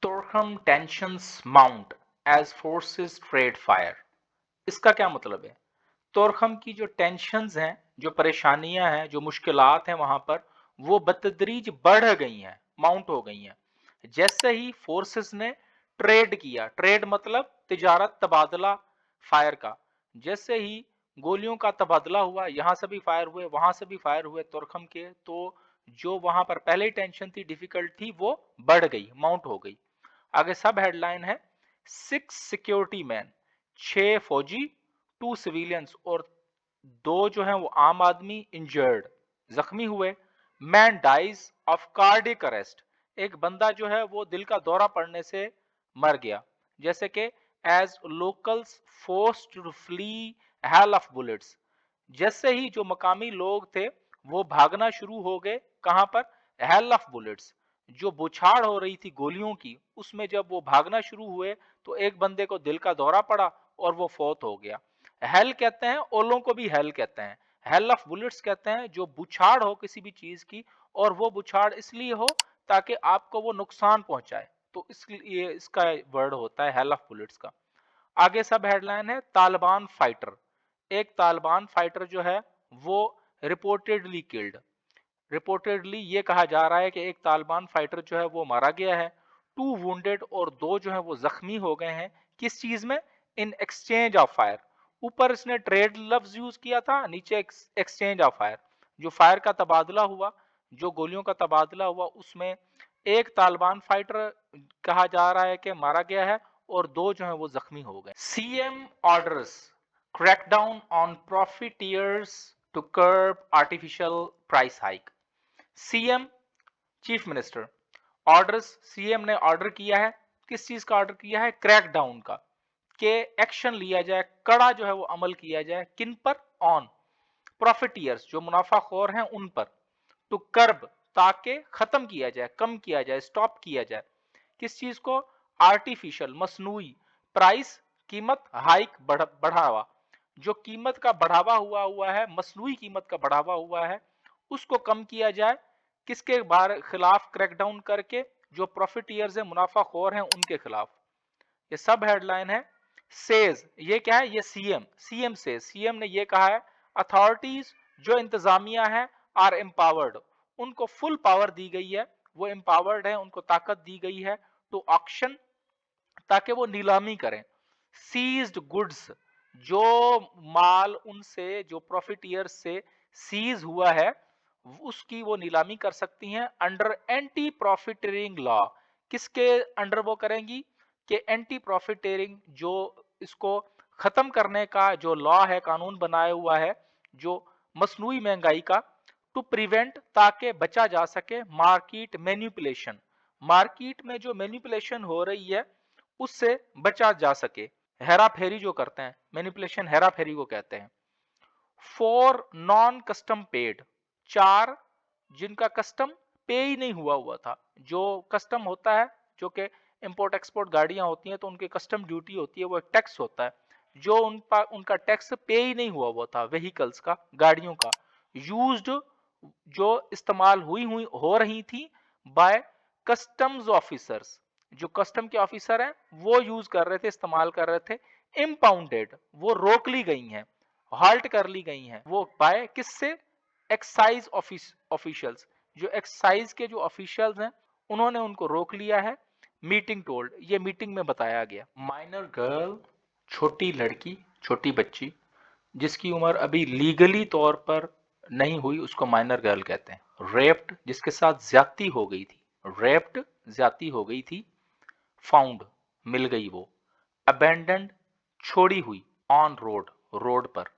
Torkham tensions mount as forces trade fire. इसका क्या मतलब है? तोरखम की जो टेंशंस हैं, जो परेशानियां हैं, जो मुश्किलात हैं वहां पर, वो बतदरीज बढ़ गई हैं, माउंट हो गई हैं। जैसे ही फोर्सेस ने ट्रेड किया, ट्रेड मतलब तिजारत, तबादला फायर का। जैसे ही गोलियों का तबादला हुआ, यहां से भी फायर हुए, वहां से भी फायर हुए तोरखम के, तो जो वहां पर पहले ही टेंशन थी, डिफिकल्ट थी, वो बढ़ गई, माउंट हो गई। आगे सब हेडलाइन है, 6 सिक्योरिटी मैन, 6 फौजी, 2 सिविलियंस और 2 जो हैं वो आम आदमी इंजर्ड, जख्मी हुए। Man dies of cardiac arrest, एक बंदा जो है वो दिल का दौरा पड़ने से मर गया। जैसे कि as locals forced to flee hail of bullets, जैसे ही जो मकामी लोग थे वो भागना शुरू हो गए, कहां पर? हेल ऑफ बुलेट्स, जो बौछार हो रही थी गोलियों की, उसमें जब वो भागना शुरू हुए तो एक बंदे को दिल का दौरा पड़ा और वो फौत हो गया। हेल कहते हैं, ओलों को भी हेल कहते हैं। हेल ऑफ बुलेट्स कहते हैं जो बुछाड़ हो किसी भी चीज की, और वो बुछाड़ इसलिए हो ताकि आपको वो नुकसान पहुंचाए, तो इसलिए इसका वर्ड होता है हेल ऑफ बुलेट्स का। आगे सब हेडलाइन है, तालिबान फाइटर, एक तालिबान फाइटर जो है वो रिपोर्टेडली किल्ड, रिपोर्टेडली ये कहा जा रहा है कि एक तालिबान फाइटर जो है वो मारा गया है। 2 वुंडेड और 2 जो है वो जख्मी हो गए हैं। किस चीज में? In exchange of fire. ऊपर इसने ट्रेड लफ्ज यूज किया था, नीचे एक्सचेंज ऑफ फायर, जो फायर का तबादला हुआ, जो गोलियों का तबादला हुआ, उसमें एक तालिबान फाइटर कहा जा रहा है कि मारा गया है और 2 जो है वो जख्मी हो गए। CM orders crackdown on profiteers to curb artificial price hike. CM, chief minister, orders, CM ने ऑर्डर किया है, किस चीज का ऑर्डर किया है? क्रैकडाउन का, के एक्शन लिया जाए, कड़ा जो है वो अमल किया जाए, किन पर? ऑन प्रॉफिटियर्स, जो मुनाफाखोर हैं उन पर, टू कर्ब, ताकि खत्म किया जाए, कम किया जाए, स्टॉप किया जाए, किस चीज को? आर्टिफिशियल, मसनूई, प्राइस, कीमत, हाइक, बढ़ावा, जो कीमत का बढ़ावा हुआ है, मसनूई कीमत का बढ़ावा हुआ है, उसको कम किया जाए। किसके खिलाफ क्रैकडाउन करके? जो प्रॉफिटियर्स हैं, मुनाफाखोर हैं, उनके खिलाफ। ये सब हेडलाइन है। सेज, ये क्या है? ये सीएम, सीएम से, सीएम ने ये कहा है, अथॉरिटीज, जो इंतजामिया है, आर एम्पावर्ड, उनको फुल पावर दी गई है, वो एम्पावर्ड है, उनको ताकत दी गई है, टू ऑक्शन, ताकि वो नीलामी करें। सीज्ड गुड्स, जो माल उनसे, जो प्रॉफिटियर से सीज हुआ है, उसकी वो नीलामी कर सकती हैं अंडर एंटी प्रॉफिटियरिंग लॉ। किसके अंडर वो करेंगी? कि एंटी प्रॉफिटियरिंग, जो इसको खत्म करने का जो लॉ है, कानून बनाया हुआ है, जो मसनूई महंगाई का, टू प्रिवेंट, ताकि बचा जा सके, मार्केट मैनिपुलेशन, मार्केट में जो मैनिपुलेशन हो रही है उससे बचा जा सके। हेरा फेरी जो करते हैं, मैनिपुलेशन हेरा फेरी को कहते हैं। 4 नॉन कस्टम पेड, 4 जिनका कस्टम पे ही नहीं हुआ था। जो कस्टम होता है, जो कि इंपोर्ट एक्सपोर्ट गाड़ियां होती हैं तो उनके कस्टम ड्यूटी होती है, वो एक टैक्स होता है, जो उनका टैक्स पे ही नहीं हुआ था, व्हीकल्स का, गाड़ियों का, यूज्ड, जो इस्तेमाल हुई हुई हो रही थी बाय कस्टम्स ऑफिसर्स, जो कस्टम के ऑफिसर हैं वो यूज कर रहे थे, इस्तेमाल कर रहे थे। इम्पाउंडेड, वो रोक ली गई हैं, हाल्ट कर ली गई हैं, वो बाय किससे? एक्साइज ऑफिशियल्स, जो एक्साइज के जो ऑफिशियल्स हैं उन्होंने उनको रोक लिया है। मीटिंग टोल्ड, ये मीटिंग में बताया गया। माइनर गर्ल, छोटी लड़की, छोटी बच्ची, जिसकी उम्र अभी लीगली तौर पर नहीं हुई, उसको माइनर गर्ल कहते हैं। रेप्ड, जिसके साथ ज्यादती हो गई थी, रेप्ड, ज्यादती हो गई थी। फाउंड, मिल गई वो। अबेंडेंड, छोड़ी हुई। ऑन रोड, रोड पर।